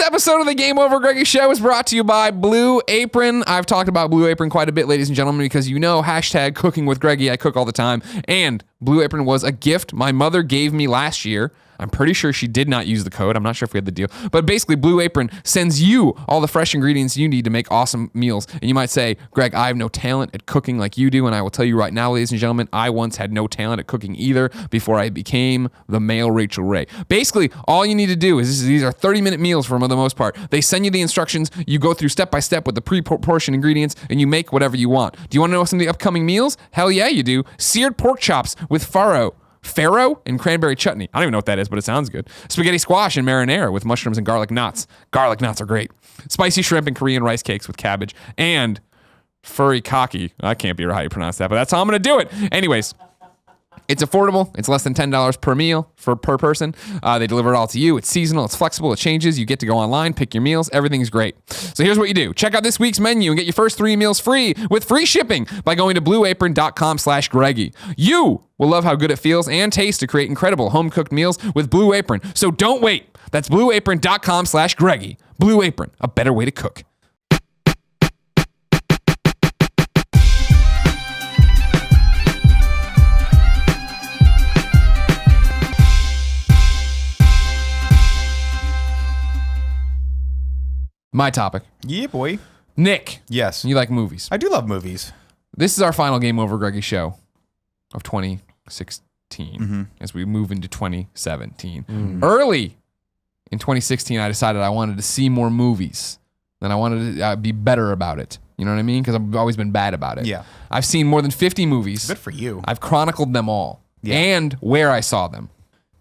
episode of the Game Over Greggy Show is brought to you by Blue Apron. I've talked about Blue Apron quite a bit, ladies and gentlemen, because you know, hashtag cooking with Greggy. I cook all the time. And Blue Apron was a gift my mother gave me last year. I'm pretty sure she did not use the code. I'm not sure if we had the deal. But basically, Blue Apron sends you all the fresh ingredients you need to make awesome meals. And you might say, Greg, I have no talent at cooking like you do. And I will tell you right now, ladies and gentlemen, I once had no talent at cooking either before I became the male Rachel Ray. Basically, all you need to do is, these are 30-minute meals for the most part. They send you the instructions. You go through step by step with the pre-portioned ingredients, and you make whatever you want. Do you want to know some of the upcoming meals? Hell yeah, you do. Seared pork chops with farro and cranberry chutney. I don't even know what that is, but it sounds good. Spaghetti squash and marinara with mushrooms and garlic knots. Garlic knots are great. Spicy shrimp and Korean rice cakes with cabbage. And furry cocky. I can't be sure how you pronounce that, but that's how I'm going to do it. Anyways, it's affordable. It's less than $10 per meal per person. They deliver it all to you. It's seasonal. It's flexible. It changes. You get to go online, pick your meals. Everything's great. So here's what you do. Check out this week's menu and get your first 3 meals free with free shipping by going to blueapron.com/Greggy. You will love how good it feels and tastes to create incredible home-cooked meals with Blue Apron. So don't wait. That's blueapron.com/Greggy. Blue Apron, a better way to cook. My topic. Yeah, boy. Nick. Yes. You like movies. I do love movies. This is our final Game Over Greggy show of 2016 as we move into 2017. Early in 2016, I decided I wanted to see more movies. Then I wanted to be better about it. You know what I mean? Because I've always been bad about it. Yeah. I've seen more than 50 movies. Good for you. I've chronicled them all and where I saw them.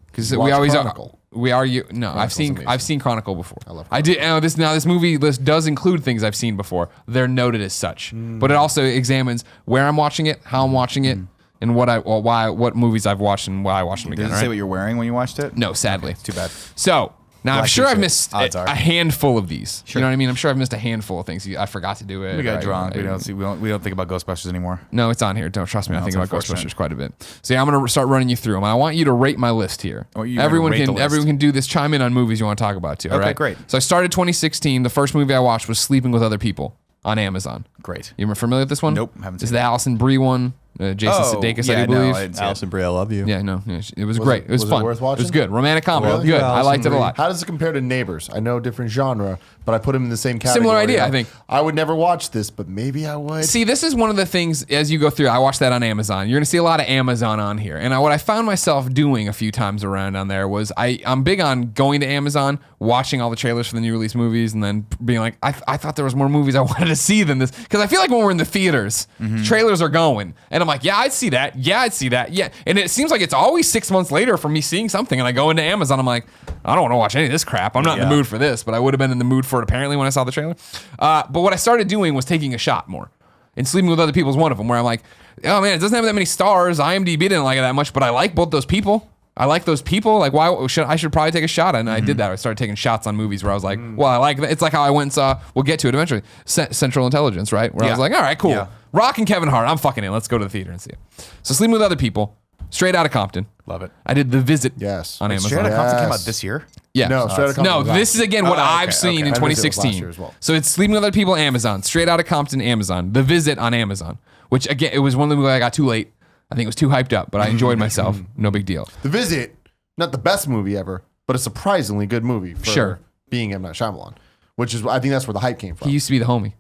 Because we always Chronicle. I've seen Chronicle before. I love Chronicle. This movie list does include things I've seen before. They're noted as such, but it also examines where I'm watching it, how I'm watching it, and what movies I've watched and why I watched them again. Did it say what you're wearing when you watched it? No, sadly. Okay, too bad. So now I'm sure I've missed Odds are. a handful of these. You know what I mean? I'm sure I've missed a handful of things. I forgot to do it. We got drunk. We don't think about Ghostbusters anymore. No, it's on here. Don't trust me. I think about Ghostbusters quite a bit. So yeah, I'm gonna start running you through them. I want you to rate my list here. Everyone can do this. Chime in on movies you want to talk about too. All right, great. So I started 2016. The first movie I watched was Sleeping with Other People on Amazon. Great. You familiar with this one? Nope, haven't seen This is the Allison Brie one. Jason Sudeikis, I do believe. Allison Brie, I love you. Yeah, no, it was great. It was fun. It worth watching? It was good. Romantic comedy. Really? Good. I liked it a lot. How does it compare to Neighbors? I know different genre, but I put them in the same category. Similar idea, I think. I would never watch this, but maybe I would. See, this is one of the things as you go through. I watched that on Amazon. You're going to see a lot of Amazon on here. And what I found myself doing a few times around on there was I'm big on going to Amazon, watching all the trailers for the new release movies, and then being like, I thought there was more movies I wanted to see than this. Because I feel like when we're in the theaters, trailers are going. And I'm like, yeah, I'd see that. Yeah, I'd see that. Yeah. And it seems like it's always 6 months later from me seeing something. And I go into Amazon, I'm like, I don't want to watch any of this crap. I'm not in the mood for this, but I would have been in the mood for it apparently when I saw the trailer. But what I started doing was taking a shot more. And Sleeping with Other People is one of them, where I'm like, oh man, it doesn't have that many stars. IMDb didn't like it that much, but I like both those people. I like those people. Like, why should I probably take a shot? And I did that. I started taking shots on movies where I was like, well, I like that. It's like how I went and saw, we'll get to it eventually, Central Intelligence, right? Where I was like, all right, cool. Yeah. Rock and Kevin Hart, I'm fucking in. Let's go to the theater and see it. So Sleeping with Other People, straight out of Compton. Love it. I did The Visit on Amazon. Straight Outta Compton came out this year? Yeah. No, Straight Outta Compton. No, this is again what I've seen in 2016. Well. So it's Sleeping with Other People, Amazon. Straight Outta Compton, Amazon. The Visit on Amazon. Which again, it was one of the movies I got too late. I think it was too hyped up, but I enjoyed myself. No big deal. The Visit, not the best movie ever, but a surprisingly good movie for being M. Night Shyamalan, which is, I think that's where the hype came from. He used to be the homie.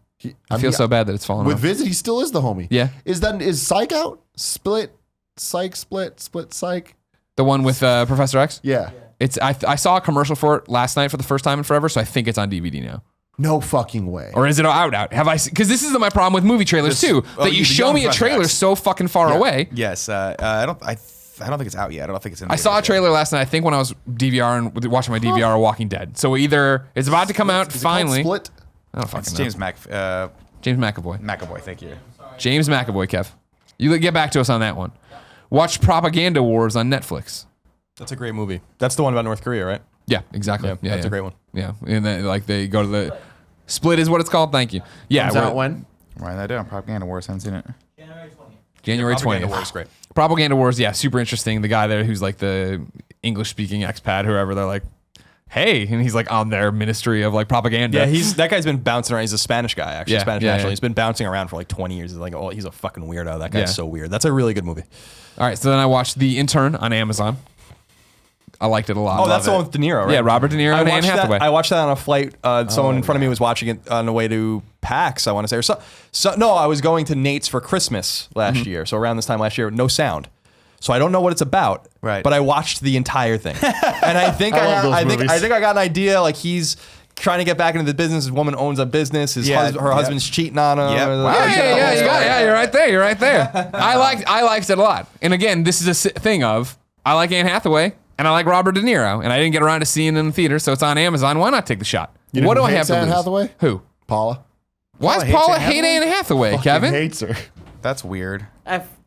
I feel so bad that it's fallen with off. Visit, he still is the homie. Yeah. Is Psych out? Split Psych? The one with Professor X? Yeah. It's I saw a commercial for it last night for the first time in forever, so I think it's on DVD now. No fucking way. Or is it out? Have I? Because this is my problem with movie trailers too. That you show me a trailer so fucking far away. Yes. I don't think it's out yet. I don't think it's in. I saw a trailer last night. I think when I was DVRing, watching my DVR of Walking Dead. So either it's about to come out finally. Split? I don't fucking know. James McAvoy. McAvoy. Thank you. James McAvoy, Kev. You get back to us on that one. Watch Propaganda Wars on Netflix. That's a great movie. That's the one about North Korea, right? Yeah, exactly. Yeah, that's a great one. Yeah, and then they go to the Split is what it's called. Thank you. Yeah, Comes out when? Write that down. Propaganda Wars. I haven't seen it. January 20th. Propaganda Wars, great. Propaganda Wars, yeah, super interesting. The guy there who's like the English-speaking expat, whoever, they're like, hey, and he's like on their ministry of like propaganda. Yeah, that guy's been bouncing around. He's a Spanish guy, actually. Yeah, Spanish yeah, national. yeah. He's been bouncing around for like 20 years. He's like, oh, he's a fucking weirdo. That guy's Yeah. so weird. That's a really good movie. All right, so then I watched The Intern on Amazon. I liked it a lot. Oh, that's the one with De Niro, right? Yeah, Robert De Niro and Anne Hathaway. I watched that on a flight. Someone in front of me was watching it on the way to PAX, I want to say. No, I was going to Nate's for Christmas last year. So around this time last year, no sound. So I don't know what it's about. Right. But I watched the entire thing. And I think I think I got an idea. Like he's trying to get back into the business. His woman owns a business. Her husband's cheating on her. Yep. Wow. Yeah, you're right there. You're right there. I liked it a lot. And again, this is a thing of I like Anne Hathaway and I like Robert De Niro, and I didn't get around to seeing it in the theater, so it's on Amazon. Why not take the shot? You know What who do I have hates to Anne lose? Hathaway? Who? Paula. Why does hates Paula Anne hate Hathaway? Anne Hathaway, Kevin? Hates her. That's weird.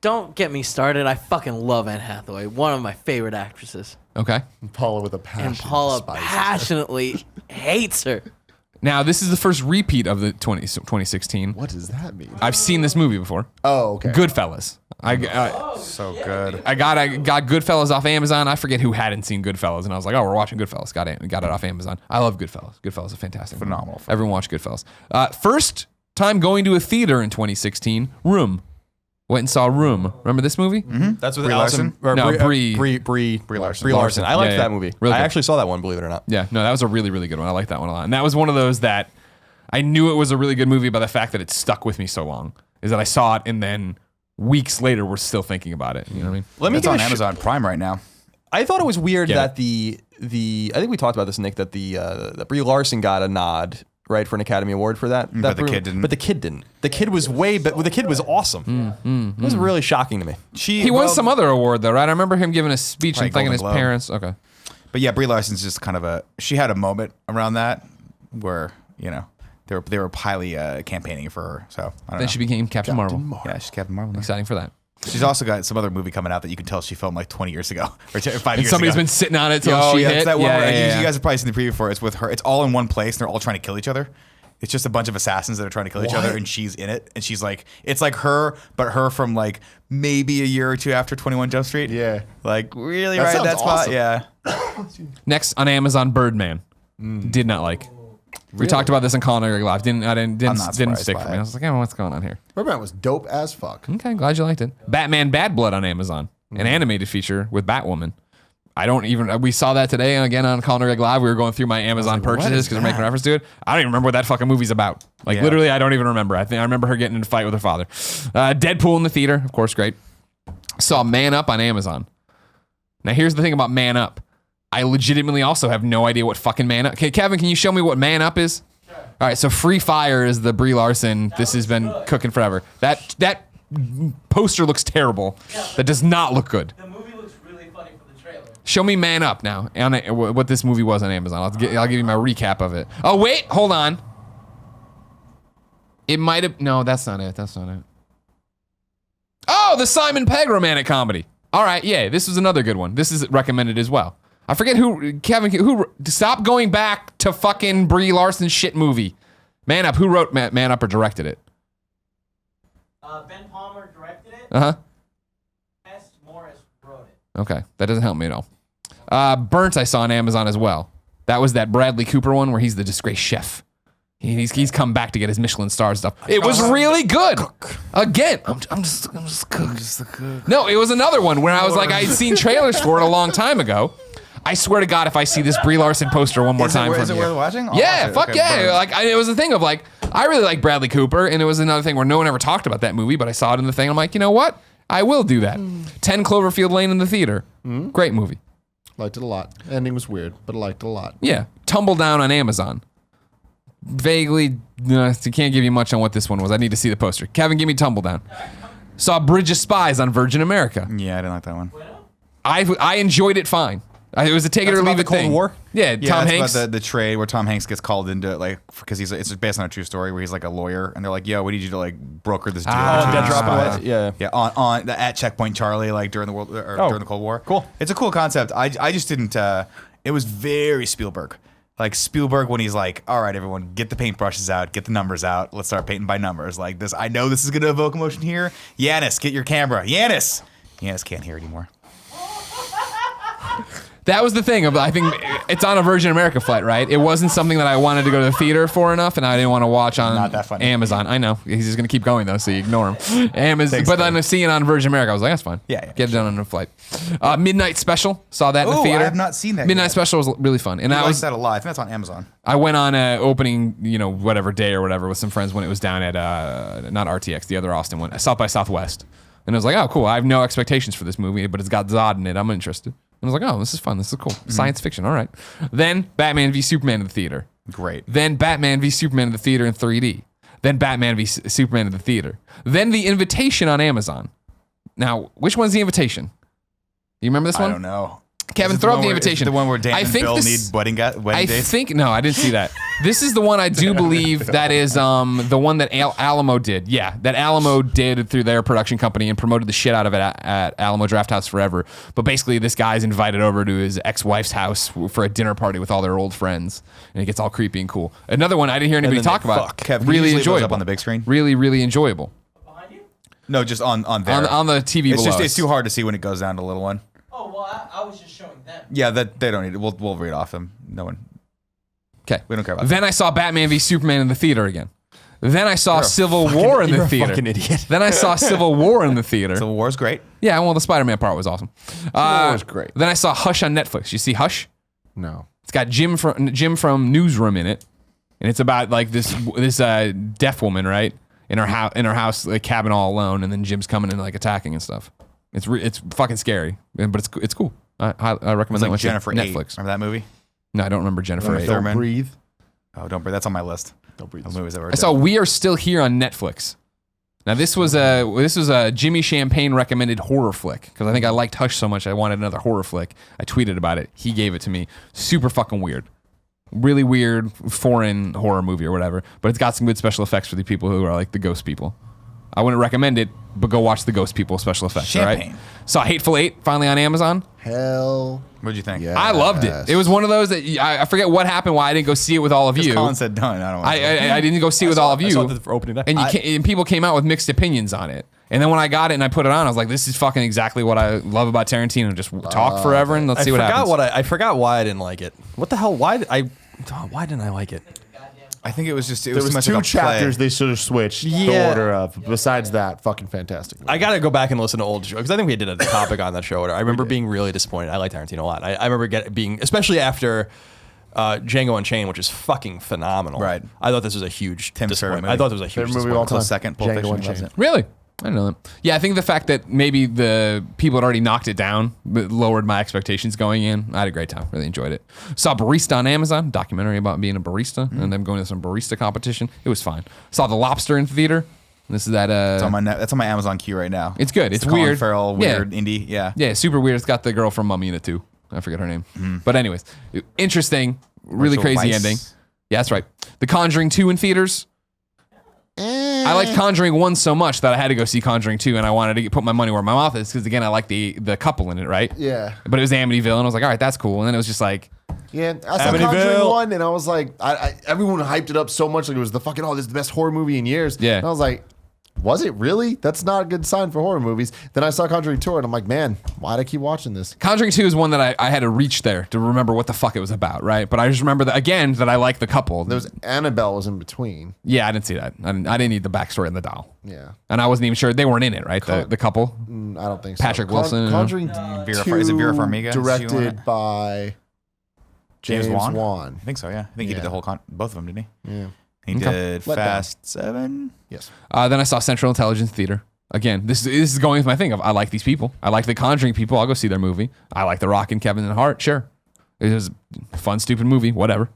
Don't get me started. I fucking love Anne Hathaway. One of my favorite actresses. Okay. Paula with a passion. And Paula despises her. passionately hates her. Now, this is the first repeat of the 2016. What does that mean? I've seen this movie before. Oh, okay. Goodfellas. I So good. got Goodfellas off Amazon. I forget who hadn't seen Goodfellas, and I was like, oh, we're watching Goodfellas. Got it off Amazon. I love Goodfellas. Goodfellas is a fantastic movie. Phenomenal film. Everyone watch Goodfellas. First time going to a theater in 2016, Room. Went and saw Room. Remember this movie? Mm-hmm. That's with Brie Allison. Larson? No, Brie Larson. Larson. I liked Yeah, that movie. Really I good. actually saw that one, believe it or not. Yeah, no, that was a really, really good one. I like that one a lot. And that was one of those that I knew it was a really good movie by the fact that it stuck with me so long. Is that I saw it and then weeks later we're still thinking about it. You know what I mean? Let me It's give on a Amazon Prime right now. I thought it was weird Get that the I think we talked about this, Nick, that that Brie Larson got a nod, right, for an Academy Award for that. But the kid didn't. But the kid didn't. The kid was the kid was awesome. It was really shocking to me. He won some other award though, right? I remember him giving a speech and Probably thanking his Golden Globe. parents. Okay. But yeah, Brie Larson's just kind of she had a moment around that where, they were highly campaigning for her. So I don't Then know. she became Captain Marvel. Yeah, she's Captain Marvel now. Exciting for that. She's also got some other movie coming out that you can tell she filmed like 20 years ago or 5 And years somebody's ago. been sitting on it till Oh, she yeah, hit. it's that one where yeah. you guys have probably seen the preview for it. It's with her. It's all in one place and they're all trying to kill each other. It's just a bunch of assassins that are trying to kill each other and she's in it. And she's like, it's like her, but her from like maybe a year or two after 21 Jump Street. Yeah. Like really That right in sounds that spot. awesome. Yeah. Next on Amazon, Birdman. Did not like. We talked about this in Colin Moriarty Live. Didn't not stick surprised for by me. it. I was like, oh, what's going on here? Birdman was dope as fuck. Okay, glad you liked it. Batman Bad Blood on Amazon. An animated feature with Batwoman. We saw that today again on Colin Moriarty Live. We were going through my Amazon purchases because we're making reference to it. I don't even remember what that fucking movie's about. Like literally, I don't even remember. I remember her getting in a fight with her father. Deadpool in the theater, of course, great. Saw Man Up on Amazon. Now here's the thing about Man Up. I legitimately also have no idea what fucking Man Up. Okay, Kevin, can you show me what Man Up is? Sure. All right, so Free Fire is the Brie Larson. This has been cooking forever. That poster looks terrible. Yeah. That does not look good. The movie looks really funny from the trailer. Show me Man Up now. What this movie was on Amazon. I'll give you my recap of it. Oh wait, hold on. It might have. No, that's not it. That's not it. Oh, the Simon Pegg romantic comedy. All right, yeah, this was another good one. This is recommended as well. I forget who stop going back to fucking Brie Larson's shit movie. Man Up. Who wrote Man Up or directed it? Ben Palmer directed it. Uh-huh. S. Morris wrote it. Okay, that doesn't help me at all. Burnt I saw on Amazon as well. That was that Bradley Cooper one where he's the disgraced chef. He's come back to get his Michelin star stuff. It was really good. Again, I'm just cook. No, it was another one where I was like, I'd seen trailers for it a long time ago. I swear to God, if I see this Brie Larson poster one more time Is from it you. worth watching? I'll Yeah, watch it. fuck Okay, yeah. burn. Like it was a thing of like, I really like Bradley Cooper, and it was another thing where no one ever talked about that movie, but I saw it in the thing. I'm like, you know what? I will do that. 10 Cloverfield Lane in the theater. Great movie. Liked it a lot. Ending was weird, but I liked it a lot. Yeah. Tumble Down on Amazon. Vaguely, I can't give you much on what this one was. I need to see the poster. Kevin, give me Tumble Down. Saw Bridge of Spies on Virgin America. Yeah, I didn't like that one. I enjoyed it fine. It was a take it or That's leave about it the Cold thing. War? Yeah, Yeah, Tom it's Hanks. about the trade where Tom Hanks gets called into it, like because it's based on a true story where he's like a lawyer and they're like, "Yo, we need you to like broker this deal." Dead Drop Spies. Away. Yeah. Yeah, on at Checkpoint Charlie, like during the during the Cold War. Cool. It's a cool concept. I just didn't. It was very Spielberg. Like Spielberg when he's like, "All right, everyone, get the paintbrushes out, get the numbers out. Let's start painting by numbers." Like this, I know this is gonna evoke emotion here. Yanis, get your camera. Yanis can't hear anymore. That was the thing of I think it's on a Virgin America flight, right? It wasn't something that I wanted to go to the theater for enough, and I didn't want to watch on Not that funny. Amazon. I know he's just gonna keep going though, so you ignore him. But then seeing it on Virgin America, I was like, that's fine. Yeah, Get it done on a flight. Midnight Special, saw that in the Ooh, theater. I have not seen that Midnight yet. Special was really fun, and I I like was that a lot. I think that's on Amazon. I went on a opening, whatever day or whatever with some friends when it was down at not RTX, the other Austin one, South by Southwest. And I was like, oh, cool. I have no expectations for this movie, but it's got Zod in it. I'm interested. And I was like, oh, this is fun. This is cool. Science fiction. All right. Then Batman v Superman in the theater. Great. Then Batman v Superman in the theater in 3D. Then Batman v Superman in the theater. Then The Invitation on Amazon. Now, which one's The Invitation? You remember this one? I don't know. Kevin, Is it throw the up the one where- invitation. is it the one where Dan I and think Bill this- need wedding I dates? think no, I didn't see that. This is the one I do believe that is the one that Alamo did. Yeah, that Alamo did through their production company and promoted the shit out of it at Alamo Drafthouse forever. But basically, this guy's invited over to his ex-wife's house for a dinner party with all their old friends, and it gets all creepy and cool. Another one I didn't hear anybody then they talk about. fuck. Kev, can you really just leave those enjoyable up on the big screen? Really, really enjoyable No, just on there. on the TV it's below. just it's us. too hard to see when it goes down to little one. Oh, well, I was just showing them. Yeah, that they don't need it. We'll read off them. No one. Okay, We don't care about Then I saw Batman v Superman in the theater again. Then I saw Civil War in you're the a theater. fucking idiot. Then I saw Civil War in the theater. Civil War's great. Yeah, well, the Spider-Man part was awesome. was great. Then I saw Hush on Netflix. You see Hush? No. It's got Jim from Newsroom in it, and it's about like this deaf woman, right, in her house, like cabin all alone, and then Jim's coming and like attacking and stuff. It's fucking scary, but it's cool. I recommend It's that like one. Jennifer Netflix. 8. Remember that movie? No, I don't remember Jennifer 8. Thurman. Don't breathe. Oh, don't breathe. That's on my list. Don't breathe. Of movies that were I saw We Are Still Here on Netflix. Now this was a Jimmy Champagne recommended horror flick because I think I liked Hush so much I wanted another horror flick. I tweeted about it. He gave it to me. Super fucking weird. Really weird foreign horror movie or whatever. But it's got some good special effects for the people who are like the ghost people. I wouldn't recommend it, but go watch the ghost people special effects. All Champagne. right. Saw Hateful Eight finally on Amazon. Hell. What'd you think? Yeah. I loved it. It was one of those that I forget what happened. Why I didn't go see it with all of you. Colin said done. I don't want to. I didn't go see it with all of I you. saw it for opening day. And and people came out with mixed opinions on it. And then when I got it and I put it on, I was like, "This is fucking exactly what I love about Tarantino. Just talk forever and let's see what happens." I forgot why I didn't like it. What the hell? Why didn't I like it? I think it was just. It There was, was too much two like a chapters play. they should have switched the Yeah. order of. Besides that, fucking fantastic. I gotta go back and listen to old shows because I think we did a topic on that show. I remember being really disappointed. I like Tarantino a lot. I remember being, especially after Django Unchained, which is fucking phenomenal. Right. I thought this was a huge Tim's disappointment. favorite movie. I thought this was a huge Favorite movie disappointment. of all time. Close second. Pulp Django Fiction loves Unchained. it. Really? I didn't know that. Yeah, I think the fact that maybe the people had already knocked it down lowered my expectations going in. I had a great time. Really enjoyed it. Saw Barista on Amazon, documentary about being a barista and them going to some barista competition. It was fine. Saw The Lobster in theater. This is that. That's on my Amazon queue right now. It's good. It's the Colin weird. Farrell, Yeah. weird indie. Yeah. Yeah, super weird. It's got the girl from Mummy in it too. I forget her name. But anyways, interesting, really Rachel crazy Weisz. ending. Yeah, that's right. The Conjuring 2 in theaters. I liked Conjuring 1 so much that I had to go see Conjuring 2, and I wanted to put my money where my mouth is because, again, I like the couple in it, right? Yeah. But it was Amityville, and I was like, all right, that's cool. And then it was just like, Yeah, I saw Amityville. Conjuring 1, and I was like, everyone hyped it up so much, like it was the fucking, this is the best horror movie in years. Yeah. And I was like, was it really? That's not a good sign for horror movies. Then I saw Conjuring 2, and I'm like, man, why'd I keep watching this? Conjuring 2 is one that I had to reach there to remember what the fuck it was about, right? But I just remember that, again, that I like the couple. There was Annabelle was in between. Yeah, I didn't see that. I didn't need the backstory in the doll. Yeah. And I wasn't even sure. They weren't in it, right? The couple? I don't think so. Patrick Wilson. Conjuring Is it Vera Farmiga? Is she on directed it? by James Wan. I think so. Yeah. I think he did the whole both of them, didn't he? Yeah. He Okay. did Let Fast 7. Yes. Then I saw Central Intelligence Theater. Again, this is going with my thing of I like these people. I like the Conjuring people. I'll go see their movie. I like The Rock and Kevin and Hart. Sure. It was a fun, stupid movie. Whatever.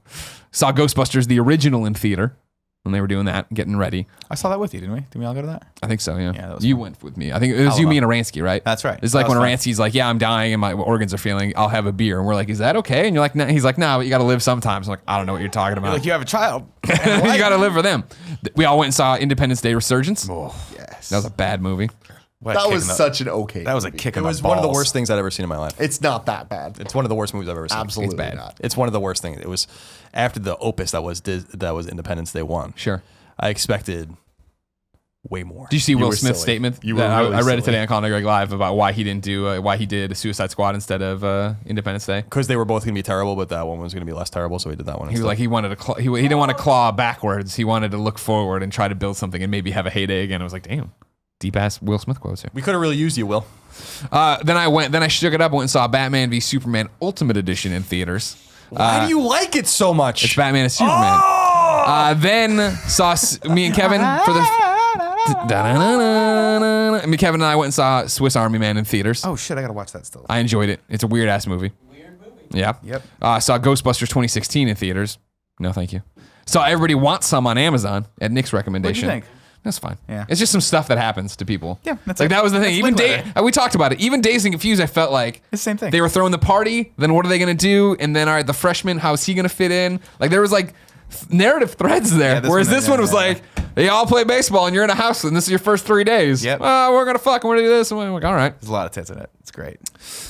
Saw Ghostbusters, the original, in theater when they were doing that, getting ready. I saw that with you, didn't we? Did we all go to that? I think so, yeah. Yeah, that was you fun. went with me. I think it was you, me, and Aransky, right? That's right. It's like That when was fun. Aransky's like, yeah, I'm dying and my organs are failing. I'll have a beer. And we're like, is that okay? And you're like, nah. He's like, nah, but you got to live sometimes. I'm like, I don't know what you're talking about. Like you have a child. you got to live for them. We all went and saw Independence Day Resurgence. Yes. That was a bad movie. What a That kick was in the- such an okay. That was a movie. kick It in the was one of the balls. worst things I'd ever seen in my life. It's not that bad. It's one of the worst movies I've ever seen. Absolutely bad. not. It's one of the worst things. It was after the opus that was Independence Day 1. Sure. I expected way more. Do you see Will were Smith's silly. statement? You were that really I read it silly. today on Colin Moriarty Live about why he didn't do why he did Suicide Squad instead of Independence Day. Because they were both going to be terrible, but that one was going to be less terrible, so he did that one. He was like he wanted to he didn't want to claw backwards. He wanted to look forward and try to build something and maybe have a heyday again. I was like, damn, deep ass Will Smith quotes here. we could have really used you, Will. Then I shook it up and went and saw Batman v Superman Ultimate Edition in theaters. Why do you like it so much? It's Batman and Superman. Then saw me and Kevin for the. Me, Kevin, and I went and saw Swiss Army Man in theaters. Oh shit, I gotta watch that still. I enjoyed it. It's a weird ass movie. Yeah. Yep. Saw Ghostbusters 2016 in theaters. No, thank you. Saw Everybody Wants Some on Amazon at Nick's recommendation. What'd you think? That's fine. Yeah. It's just some stuff that happens to people. Yeah, that's like it. that was the thing. That's Even Linklater. we talked about it. Even Dazed and Confused, I felt like It's the same thing. They were throwing the party. Then what are they gonna do? And then all right, the freshman, how is he gonna fit in? Like there was like narrative threads there. Yeah, this Whereas one- this one was yeah. like, they all play baseball and you're in a house and this is your first 3 days. Yep. We're gonna fuck. We're gonna do this. And we're like, all right, There's a lot of tits in it. It's great.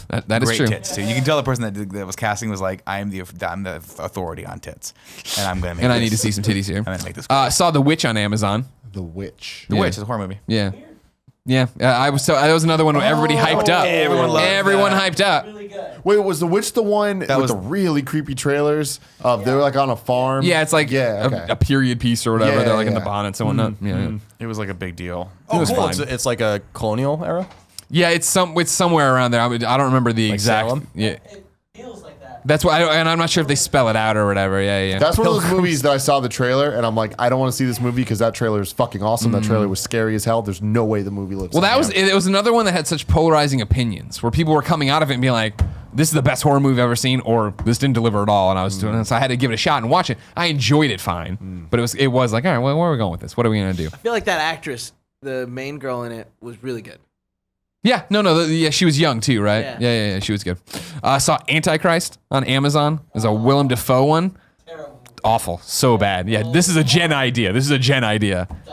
that is Great true. tits too. You can tell the person that was casting was like, I'm the authority on tits, and I'm gonna make. And this. I need to see some titties here. I'm gonna make this. Saw The Witch on Amazon. The Witch. The yeah. Witch is a horror movie. Yeah. Yeah, that was another one where everybody hyped up. Everyone loved Everyone that. hyped up. Really good. Wait, was The Witch the one with was- the really creepy trailers of they were like on a farm? Yeah, it's like Yeah, okay. a period piece or whatever. Yeah, They're like in the yeah. bonnets and whatnot. Yeah, It was like a big deal. Oh, was cool. fine. It's like a colonial era. yeah. It's somewhere around there. I don't remember the exact. Salem? Yeah, It feels like that. that's why. And I'm not sure if they spell it out or whatever. Yeah, yeah. That's one of those movies that I saw the trailer and I'm like, I don't want to see this movie because that trailer is fucking awesome. That trailer was scary as hell. There's no way the movie looks. Well, like that was it. Was another one that had such polarizing opinions, where people were coming out of it and being like, "This is the best horror movie I've ever seen," or "This didn't deliver at all." And I was doing it, so I had to give it a shot and watch it. I enjoyed it fine, but it was like, all right, well, where are we going with this? What are we gonna do? I feel like that actress, the main girl in it, was really good. Yeah, no, yeah, she was young too, right? Yeah. Yeah, she was good. Saw Antichrist on Amazon. There's a Willem Dafoe one. Terrible. Awful, so bad. Yeah, this is a Jen idea.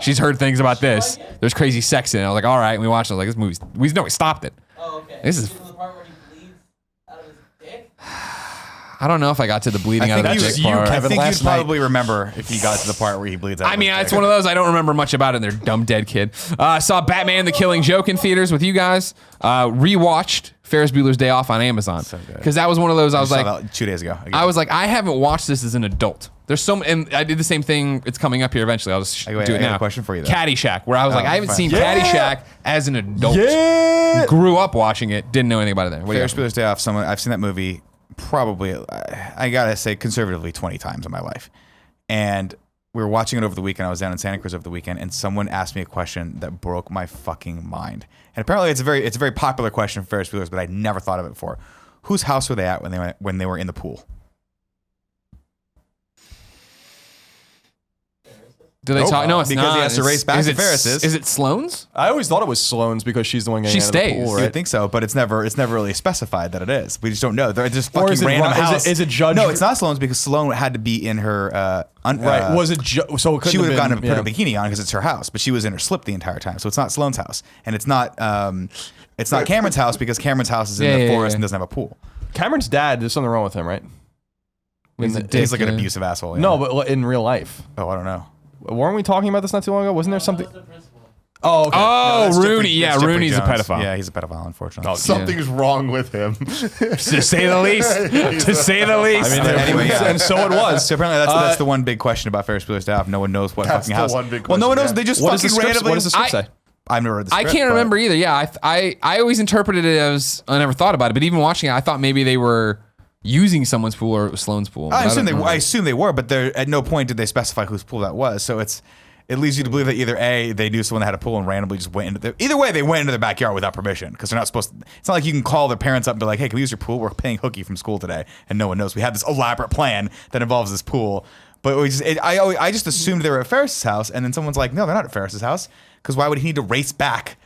She's heard things about this. There's crazy sex in it. I was like, all right, and we watched it. I was like, this movie's, we stopped it. Oh, okay. This is- the part where he bleeds out of his dick. I don't know if I got to the bleeding out of the think dick you, part. Kevin, I think last you'd probably remember if you got to the part where he bleeds out. I mean, it's one of those I don't remember much about it. They're dumb dead kid. Saw Batman: The Killing Joke in theaters with you guys. Rewatched Ferris Bueller's Day Off on Amazon good. because that was one of those I was saw like, that 2 days ago. Again. I was like, I haven't watched this as an adult. There's so, and I did the same thing. It's coming up here eventually. I'll just Wait, do it I got now. a question for you, though. Caddyshack, where I was like, I haven't fine. seen Yeah. Caddyshack as an adult. Yeah. Grew up watching it, didn't know anything about it there. What do you Ferris got? Bueller's Day Off. I've seen that movie probably, I gotta say, conservatively 20 times in my life. And we were watching it over the weekend. I was down in Santa Cruz over the weekend, and someone asked me a question that broke my fucking mind. And apparently, it's a very popular question for Ferris Bueller's, but I never thought of it before. Whose house were they at when they were in the pool? Do they talk? No, it's because not. he has to race back is to it, Ferris's. Is it Sloane's? I always thought it was Sloane's because she's the one getting She out of the stays. pool, You You right? would think so, but it's never really specified that it is. We just don't know. They're just Or fucking is it random Ron- is it- house. is it Judge- No, it's not Sloane's because Sloane had to be in her. Right. Was it so? It couldn't She would have gotten been, put a bikini on because it's her house, but she was in her slip the entire time. So it's not Sloane's house, and it's not Cameron's house because Cameron's house is in Yeah, the yeah, forest yeah. and doesn't have a pool. Cameron's dad. There's something wrong with him, right? He's a He's like an dick, yeah. abusive asshole. Yeah. No, but in real life, Oh, I don't know. weren't we talking about this not too long ago? Wasn't there something? Oh, okay. Oh, That's Jeffrey- Rooney. Yeah, that's Jeffrey Rooney's a Jones. pedophile. Yeah, he's a pedophile, unfortunately. Something's wrong with him. To say the least. To say the least. I mean, Anyway, yeah. and so it was. So apparently that's the one big question about Ferris Bueller's Day Off. No one knows what That's fucking the house. one big Well, no one knows. question, They just What does the fucking script? randomly. What does the script say? I've never read the I script. can't but- remember either. Yeah, I always interpreted it as I never thought about it, but even watching it, I thought maybe they were using someone's pool or Sloane's pool. I But assume don't know. I assume they were, but at no point did they specify whose pool that was. So it leads you to believe that either A, they knew someone that had a pool and randomly just went into either way, they went into their backyard without permission because they're not supposed to. It's not like you can call their parents up and be like, hey, can we use your pool? We're paying hooky from school today. And no one knows. We had this elaborate plan that involves this pool. But I just assumed they were at Ferris's house. And then someone's like, no, they're not at Ferris's house. Because why would he need to race back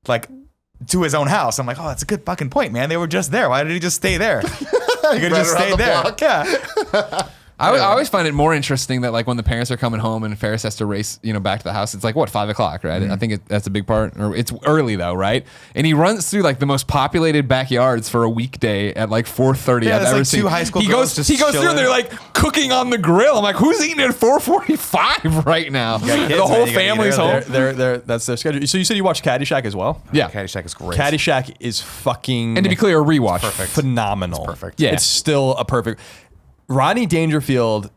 like to his own house? I'm like, oh, that's a good fucking point, man. They were just there. Why did he just stay there? He could have just stayed there. Yeah. I always find it more interesting that like when the parents are coming home and Ferris has to race, back to the house. It's like what 5 o'clock, right? I think that's a big part. Or it's early though, right? And he runs through like the most populated backyards for a weekday at like 4:30. Yeah, I've there's ever like seen. two high school He girls goes just through. chilling. And they're like cooking on the grill. I'm like, who's eating at 4:45 right now? got kids, The whole man. You gotta family's eat home. They're that's their schedule. So you said you watched Caddyshack as well? Yeah. Caddyshack is great. Caddyshack is fucking And to be clear, a rewatch. phenomenal. It's perfect. Yeah. It's still a perfect. Rodney Dangerfield,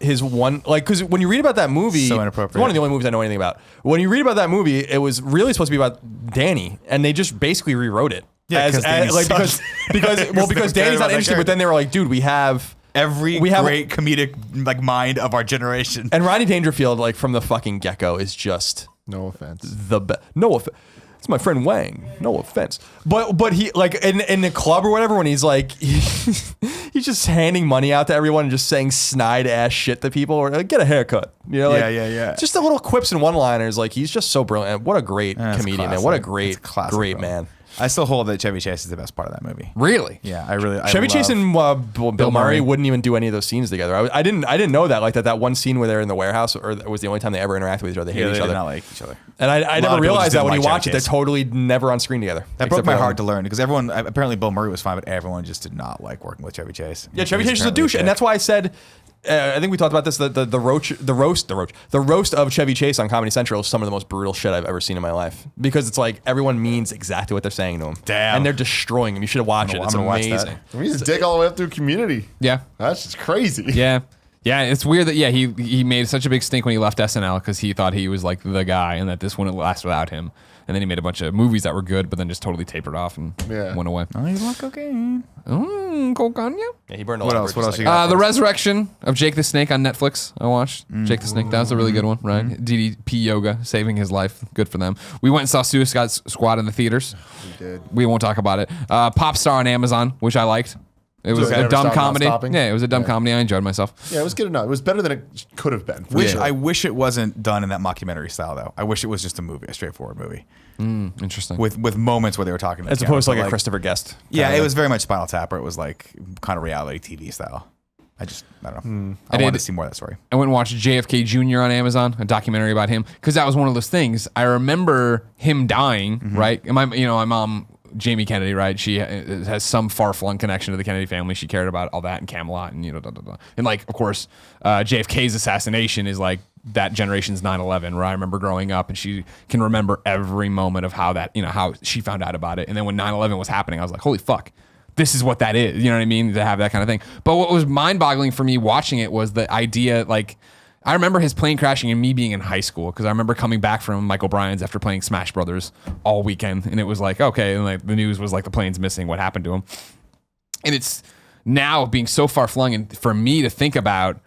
his one, like, because when you read about that movie, So inappropriate. it's one of the only movies I know anything about. When you read about that movie, it was really supposed to be about Danny, and they just basically rewrote it. Yeah, 'cause Danny sucks. because they Danny's were not about that interested. But then they were like, dude, we have Great comedic like mind of our generation. and Rodney Dangerfield, like from the fucking get-go, is just No offense. the best. No offense. It's my friend Wang. No offense. But he like in the club or whatever when he's like he's just handing money out to everyone and just saying snide ass shit to people or like, get a haircut. Like, Yeah. Just the little quips and one-liners. Like he's just so brilliant. What a great That's comedian, man. classic. What a It's great, classic, great bro. man. I still hold that Chevy Chase is the best part of that movie. Really? Yeah, I Chevy Chase and Bill Murray Murray. wouldn't even do any of those scenes together. I didn't know that. Like that one scene where they're in the warehouse, or it was the only time they ever interacted with each other. They hate they each did other. not like each other. And I lot never of people realized just that didn't when you like watch it, Chevy they're Chase. totally never on screen together. That Except broke my for heart to learn because everyone apparently Bill Murray was fine, but everyone just did not like working with Chevy Chase. Yeah, Chevy He was Chase is a apparently douche, and that's why I said. I think we talked about this. The roast of Chevy Chase on Comedy Central is some of the most brutal shit I've ever seen in my life because it's like everyone means exactly what they're saying to him. Damn. And they're destroying him. You should watch it. I'm It's gonna watch that. amazing. He's dick all the way up through Community. Yeah. That's just crazy. Yeah. Yeah, it's weird that he made such a big stink when he left SNL because he thought he was like the guy and that this wouldn't last without him. And then he made a bunch of movies that were good, but then just totally tapered off and went away. Oh, you love cocaine. Cocaine? Yeah, he burned a What lot else? of What bridges else you like got? The Resurrection of Jake the Snake on Netflix. I watched Jake the Snake. That was a really good one, right? DDP Yoga saving his life. Good for them. We went and saw Suicide Squad in the theaters. We did. We won't talk about it. Pop Star on Amazon, which I liked. It was Okay. a Never dumb Stop, Not comedy. Stopping? Yeah, it was a dumb comedy. I enjoyed myself. Yeah, it was good enough. It was better than it could have been. for sure. I wish it wasn't done in that mockumentary style though. I wish it was just a movie, a straightforward movie Interesting. with moments where they were talking to As the opposed to camera, like a but, Christopher Guest. Yeah, it was very much Spinal Tap, where it was like kind of reality TV style. I don't know. I wanted to see more of that story. I went and watched Jfk Jr. on Amazon, a documentary about him, because that was one of those things. I remember him dying, right? And my mom, Jamie Kennedy, right? She has some far-flung connection to the Kennedy family. She cared about all that in Camelot, and and like, of course, JFK's assassination is like that generation's 9/11, where I remember growing up, and she can remember every moment of how that, how she found out about it. And then when 9/11 was happening, I was like, holy fuck. This is what that is. You know what I mean? To have that kind of thing. But what was mind-boggling for me watching it was the idea, like, I remember his plane crashing and me being in high school because I remember coming back from Michael Bryan's after playing Smash Brothers all weekend, and it was like, okay, and like the news was like the plane's missing, what happened to him? And it's now being so far flung, and for me to think about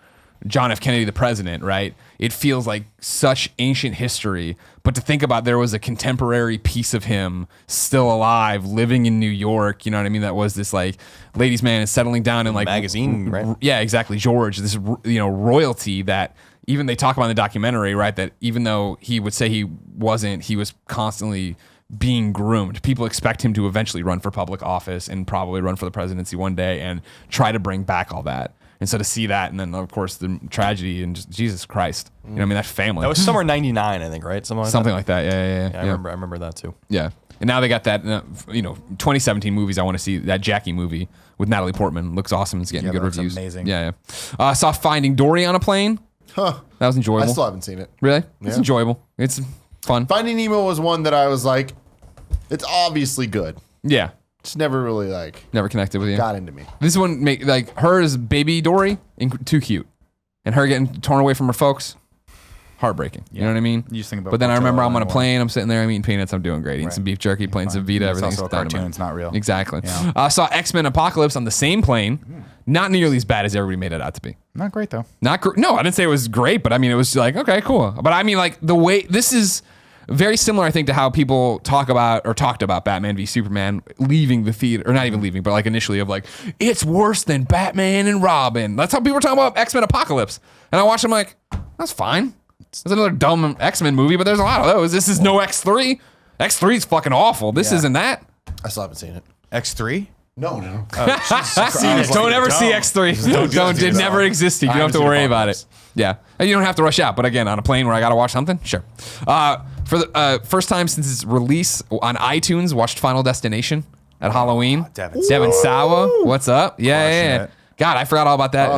John F. Kennedy, the president, right? It feels like such ancient history, but to think about there was a contemporary piece of him still alive, living in New York, you know what I mean? That was this like ladies' man and settling down in like Magazine, right? Yeah, exactly. George, this royalty that even they talk about in the documentary, right? That even though he would say he wasn't, he was constantly being groomed. People expect him to eventually run for public office and probably run for the presidency one day and try to bring back all that. And so to see that, and then of course the tragedy and just Jesus Christ, you know what I mean? That family. That was somewhere 99, I think, right? Something like that. Yeah. I remember that too. Yeah. And now they got that, 2017 movies. I want to see that Jackie movie with Natalie Portman. Looks awesome. It's getting Yeah, good that looks reviews. amazing. Yeah. I saw Finding Dory on a plane. Huh. That was enjoyable. I still haven't seen it. Really? It's Yeah. enjoyable. It's fun. Finding Nemo was one that I was like, it's obviously good. Yeah. Just never really like Never connected with you. got into me. This one, like her as baby Dory, too cute, and her getting torn away from her folks, heartbreaking. You know what I mean? You just think about But then I remember I'm on a Portillo plane, I'm sitting there, I'm eating peanuts, I'm doing great, eating Right. some beef jerky, playing some Vita, It's everything's also a cartoon, dynamite. it's not real. Exactly. Yeah. Saw X-Men Apocalypse on the same plane. Not nearly as bad as everybody made it out to be. Not great though. No, I didn't say it was great, but I mean, it was like, okay, cool. But I mean, like the way this is very similar, I think, to how people talked about Batman v Superman leaving the theater, or not even leaving, but like initially of like, it's worse than Batman and Robin. That's how people were talking about X-Men Apocalypse. And I watched them like, that's fine. It's another dumb X-Men movie, but there's a lot of those. This is no X3. X3 is fucking awful. This isn't that. I still haven't seen it. X3? No, no. Don't ever see X3. It never existed. You don't have to worry about it. Yeah. And you don't have to rush out. But again, on a plane where I got to watch something, sure. For the first time since its release on iTunes, watched Final Destination at Halloween. Devin Sawa, what's up? Yeah. God, I forgot all about that.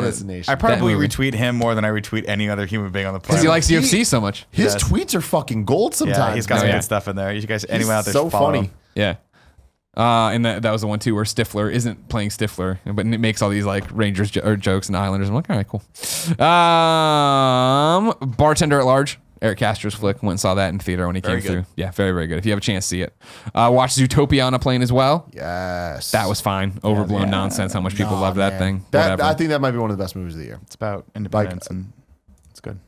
I probably retweet him more than I retweet any other human being on the planet. Because he likes UFC so much. His tweets are fucking gold sometimes. Yeah, he's got some good stuff in there. You guys, anyone out there, so funny. Yeah. And that was the one too where Stifler isn't playing Stifler, but it makes all these like Rangers jokes and Islanders. I'm like, all right, cool. Bartender at Large, Eric Castro's flick. Went and saw that in theater when he came through. Yeah, very, very good. If you have a chance, see it. Watched Zootopia on a plane as well. Yes. That was fine. Overblown nonsense. How much people loved that thing. I think that might be one of the best movies of the year. It's about independence and it's good.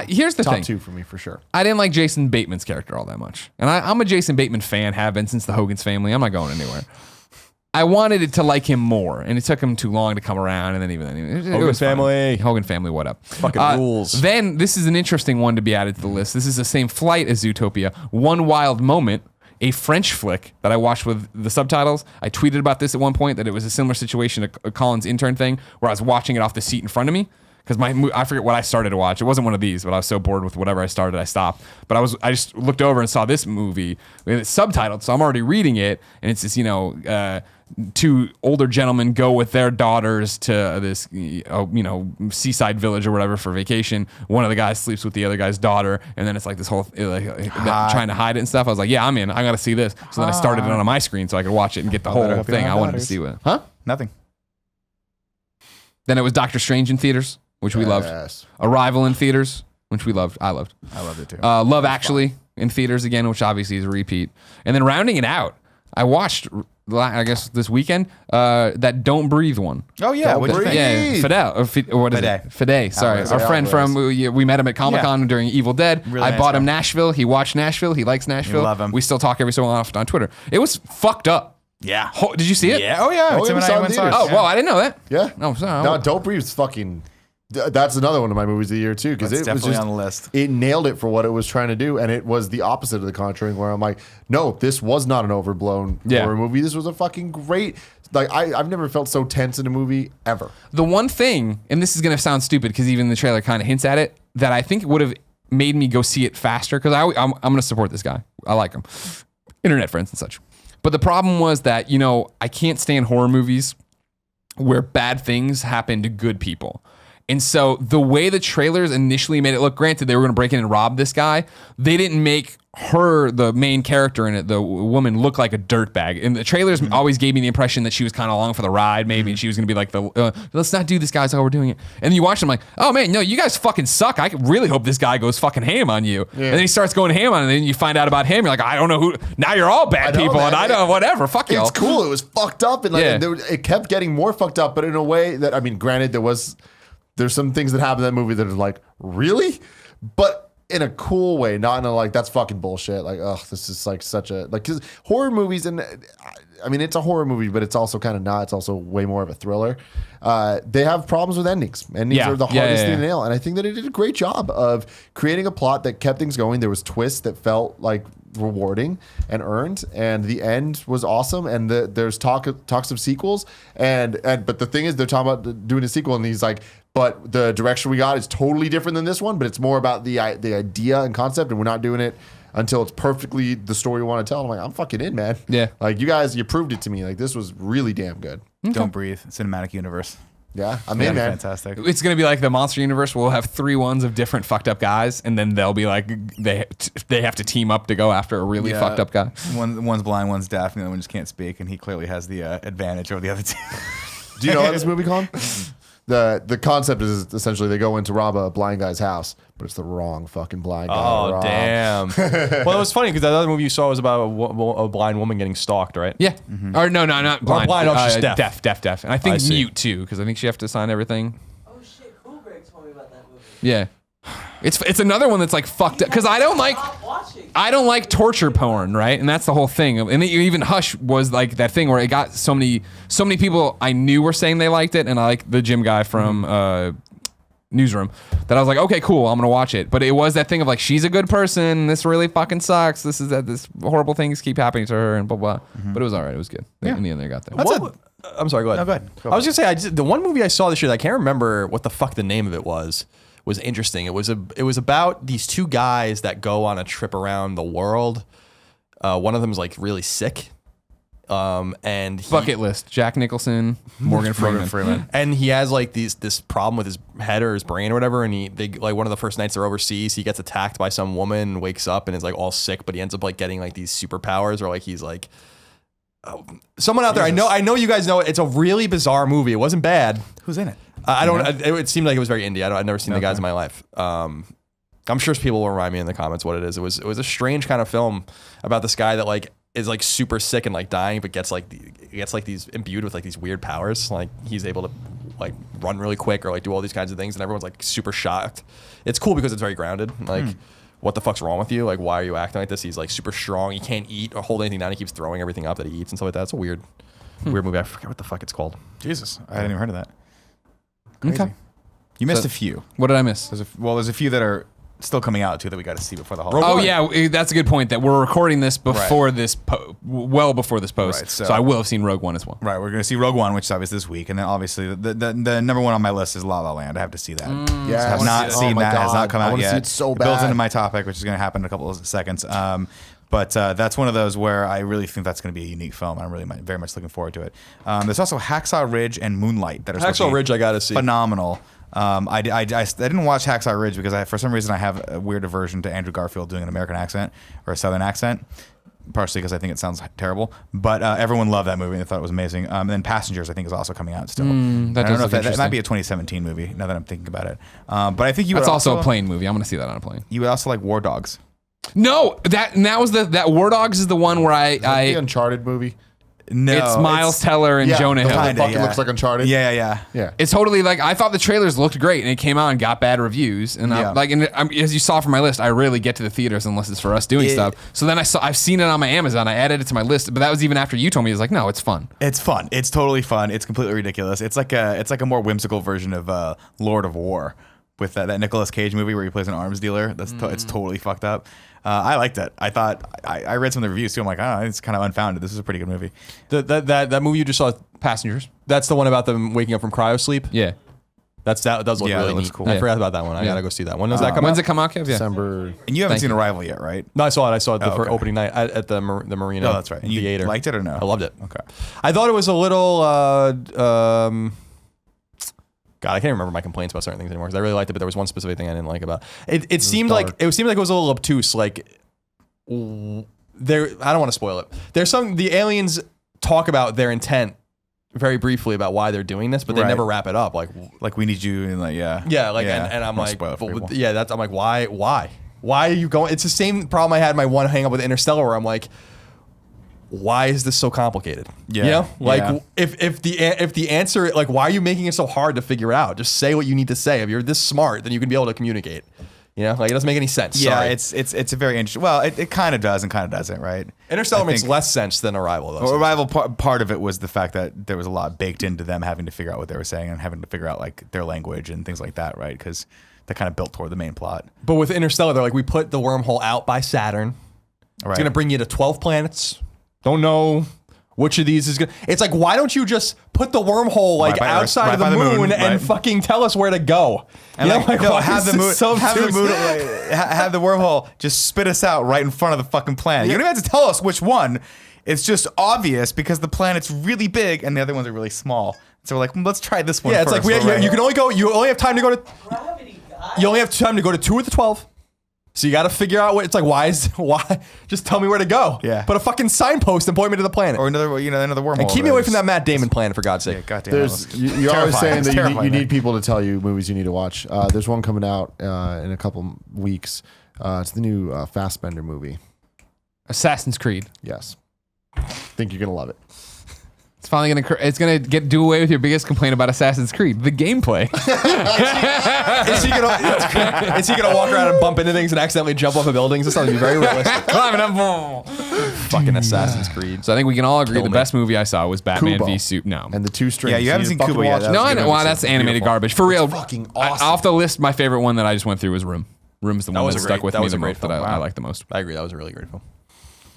Here's the Top thing. 2 for me for sure. I didn't like Jason Bateman's character all that much. And I'm a Jason Bateman fan, have been since the Hogan's Family. I'm not going anywhere. I wanted it to like him more, and it took him too long to come around. And then Hogan's Family. Hogan Family, what up? Fucking rules. Then this is an interesting one to be added to the list. This is the same flight as Zootopia. One Wild Moment, a French flick that I watched with the subtitles. I tweeted about this at one point, that it was a similar situation to Colin's Intern thing, where I was watching it off the seat in front of me. Because I forget what I started to watch. It wasn't one of these, but I was so bored with whatever I started, I stopped. But I just looked over and saw this movie. It's subtitled, so I'm already reading it, and it's this, two older gentlemen go with their daughters to this, seaside village or whatever for vacation. One of the guys sleeps with the other guy's daughter, and then it's like this whole trying to hide it and stuff. I was like, yeah, I'm in. I got to see this. So then I started it on my screen so I could watch it and get the whole thing. I wanted to see it. Huh? Nothing. Then it was Doctor Strange in theaters, which we loved. Arrival in theaters, which we loved. I loved it too. Love Actually in theaters again, which obviously is a repeat. And then rounding it out, I watched, I guess this weekend, that Don't Breathe one. Oh yeah, what do you think? Yeah, Fidel. What is it? Fide. Sorry, our friend from we met him at Comic-Con during Evil Dead. Really I bought him Nashville. He watched Nashville. He likes Nashville. Love him. We still talk every so often on Twitter. It was fucked up. Yeah. Did you see it? Yeah. Oh yeah. Oh, Tim we and saw I it went in saw it. theaters. Oh, wow, I didn't know that. Yeah. Oh, sorry. No, Don't Breathe fucking. That's another one of my movies of the year too, because it was definitely just on the list. It nailed it for what it was trying to do, and it was the opposite of The Conjuring, where I'm like, no, this was not an overblown horror movie. This was a fucking great. Like I've never felt so tense in a movie ever. The one thing, and this is gonna sound stupid because even the trailer kind of hints at it, that I think would have made me go see it faster, because I'm gonna support this guy. I like him, internet friends and such. But the problem was that I can't stand horror movies where bad things happen to good people. And so the way the trailers initially made it look, granted they were going to break in and rob this guy, they didn't make her, the main character in it, the woman, look like a dirtbag. And the trailers always gave me the impression that she was kind of along for the ride, maybe, and she was going to be like, let's not do this, guys, how we're doing it. And then you watch them like, oh man, no, you guys fucking suck. I really hope this guy goes fucking ham on you. Yeah. And then he starts going ham on it, and then you find out about him. You're like, I don't know who, now you're all bad people, man. And I don't, whatever, fuck you. It's cool. It was fucked up, and it kept getting more fucked up, but in a way that, I mean, granted, there's some things that happen in that movie that are like, really? But in a cool way, not in a like, that's fucking bullshit. Like, ugh, this is like such a, like, because horror movies, and I mean, it's a horror movie, but it's also kind of not. It's also way more of a thriller. They have problems with endings. Endings are the hardest thing to nail. And I think that it did a great job of creating a plot that kept things going. There was twists that felt like rewarding and earned, and the end was awesome. And there's talks of sequels, but the thing is, they're talking about doing a sequel, and he's like, but the direction we got is totally different than this one, but it's more about the idea and concept, and we're not doing it until it's perfectly the story we want to tell. I'm like, I'm fucking in, man. Yeah. Like, you guys, you proved it to me. Like, this was really damn good. Okay. Don't Breathe. Cinematic universe. Yeah, I'm in, man. Fantastic. It's going to be like the Monster Universe. We'll have 3 ones of different fucked up guys, and then they'll be like, they have to team up to go after a really fucked up guy. One's blind, one's deaf, and the other one just can't speak, and he clearly has the advantage over the other two. Do you know this movie, Colin? The concept is essentially they go in to rob a blind guy's house, but it's the wrong fucking blind guy. Oh, damn. Well, it was funny because that other movie you saw was about a blind woman getting stalked, right? Yeah. Mm-hmm. Or no, not blind. She's deaf. Deaf. And I think mute too, because I think she have to sign everything. Oh shit, Cool Greg told me about that movie. Yeah. It's another one that's like fucked up, because I don't like torture porn, right? And that's the whole thing. And even Hush was like that thing where it got so many people I knew were saying they liked it, and I like the gym guy from Newsroom, that I was like, okay, cool, I'm gonna watch it. But it was that thing of like, she's a good person, this really fucking sucks, this horrible things keep happening to her, and blah blah. But it was alright, it was good. In the end, they got there. I'm sorry. Go ahead. No, go ahead. Go I was gonna say the one movie I saw this year that I can't remember what the fuck the name of it was interesting. It was about these two guys that go on a trip around the world. One of them is like really sick. And Bucket list: Jack Nicholson, Morgan Freeman. And he has like this problem with his head or his brain or whatever. And they like one of the first nights they're overseas, he gets attacked by some woman, wakes up and is like all sick, but he ends up like getting like these superpowers, or like he's like someone out there. I know you guys know it. It's a really bizarre movie. It wasn't bad. Who's in it? I don't. It seemed like it was very indie. I've never seen the guys in my life. I'm sure people will remind me in the comments what it is. It was a strange kind of film about this guy that like is like super sick and like dying, but gets these imbued with like these weird powers. Like he's able to like run really quick or like do all these kinds of things, and everyone's like super shocked. It's cool because it's very grounded. Like, what the fuck's wrong with you? Like, why are you acting like this? He's like super strong. He can't eat or hold anything down. He keeps throwing everything up that he eats and stuff like that. It's a weird movie. I forget what the fuck it's called. Jesus, I hadn't even heard of that. Crazy. Okay. You missed a few. What did I miss? There's a few that are still coming out too that we got to see before the holidays. Oh yeah, that's a good point. That we're recording this before this, well before this post. Right, so I will have seen Rogue One as well. Right, we're going to see Rogue One, which is obviously this week, and then obviously the number one on my list is La La Land. I have to see that. Yeah, I have not seen that. Has not come out yet. See it so It builds bad. into my topic, which is going to happen in a couple of seconds. But that's one of those where I really think that's going to be a unique film. I'm really very much looking forward to it. There's also Hacksaw Ridge and Moonlight that are Hacksaw Ridge I got to see. phenomenal. I didn't watch Hacksaw Ridge because for some reason I have a weird aversion to Andrew Garfield doing an American accent or a Southern accent, partially because I think it sounds terrible. But everyone loved that movie and they thought it was amazing. And then Passengers I think is also coming out still. That I don't does know if look that might interesting. be a 2017 movie now that I'm thinking about it. But I think you That's would also a plane movie. I'm going to see that on a plane. You would also like War Dogs. No, that was that War Dogs is the one where the Uncharted movie. No, it's Miles Teller and Jonah the Hill. one that Kinda, fucking yeah. looks like Uncharted. Yeah. It's totally like I thought the trailers looked great and it came out and got bad reviews and Yeah. as you saw from my list, I rarely get to the theaters unless it's for us doing stuff. So then I've seen it on my Amazon. I added it to my list, but that was even after you told me. It was like, no, it's fun. It's fun. It's totally fun. It's completely ridiculous. It's like a more whimsical version of Lord of War with that Nicolas Cage movie where he plays an arms dealer. It's totally fucked up. I liked it. I thought I read some of the reviews too. I'm like, oh, it's kind of unfounded. This is a pretty good movie. That movie you just saw, Passengers. that's the one about them waking up from cryo sleep. Yeah. That does look Yeah, really that looks neat. cool. I Yeah. forgot about that one. I gotta go see that. When does that come When's out? it come out, Kev? Yeah. December. And you haven't Thank seen you. Arrival yet, right? No, I saw it. I saw it Oh, for okay. opening night at the Marina. Oh, that's right. And you Theater. liked it or no? I loved it. Okay. I thought it was a little. God, I can't remember my complaints about certain things anymore because I really liked it, but there was one specific thing I didn't like about it. It seemed like dark. it seemed like it was a little obtuse. Like there, I don't want to spoil it. There's the aliens talk about their intent very briefly about why they're doing this, but they Right. never wrap it up. Like we need you and like and I'm Don't like, spoil it for people. I'm like, why are you going? It's the same problem I had my one hang up with Interstellar, where I'm like, why is this so complicated? Yeah, You know, like yeah. if the answer, like, why are you making it so hard to figure out? Just say what you need to say. If you're this smart, then you can be able to communicate. You know, like it doesn't make any sense. Yeah, Sorry. it's a very interesting. Well, it kind of does and kind of doesn't, right? Interstellar I makes think- less sense than Arrival, though. Well, Arrival part of it was the fact that there was a lot baked into them having to figure out what they were saying and having to figure out like their language and things like that, right? Because that kind of built toward the main plot. But with Interstellar, they're like, we put the wormhole out by Saturn. Right. It's going to bring you to 12 planets. Don't know which of these is going to... It's like, why don't you just put the wormhole like Right by Earth, outside right of the by the moon moon, and right. fucking tell us where to go? And You know, like, no, why have is the this moon, so have the obtuse? moon, have the wormhole just spit us out right in front of the fucking planet. You don't even have to tell us which one. It's just obvious because the planet's really big and the other ones are really small. So we're like, let's try this one. Yeah, it's first, like right? you can only go. You only have time to go to. Gravity, guys. You only have time to go to 2 of the 12. So you got to figure out what it's like. Why? Just tell me where to go. Yeah. Put a fucking signpost and point me to the planet. Or another wormhole. And keep me away from that Matt Damon planet, for God's sake. Yeah, goddamn. You're always saying that you need people. people to tell you movies you need to watch. There's one coming out in a couple weeks. It's the new Fassbender movie. Assassin's Creed. Yes. Think you're gonna love it. It's finally gonna do away with your biggest complaint about Assassin's Creed, the gameplay. Is he gonna walk around and bump into things and accidentally jump off of buildings? That's going to be very realistic. Climbing up. Fucking Assassin's Creed. So I think we can all agree the me. best movie I saw was Batman Kubo. v Soup. No. And the two strings. Yeah, you haven't seen fucking Kubo yet. watch it. No, was I a good know. movie, Well, too. that's animated Beautiful. garbage. For real. fucking awesome. Off the list, my favorite one that I just went through was Room. Room's the That one was that a stuck great- with that me was the a great most that film. I Wow. like the most. I agree. That was a really great film.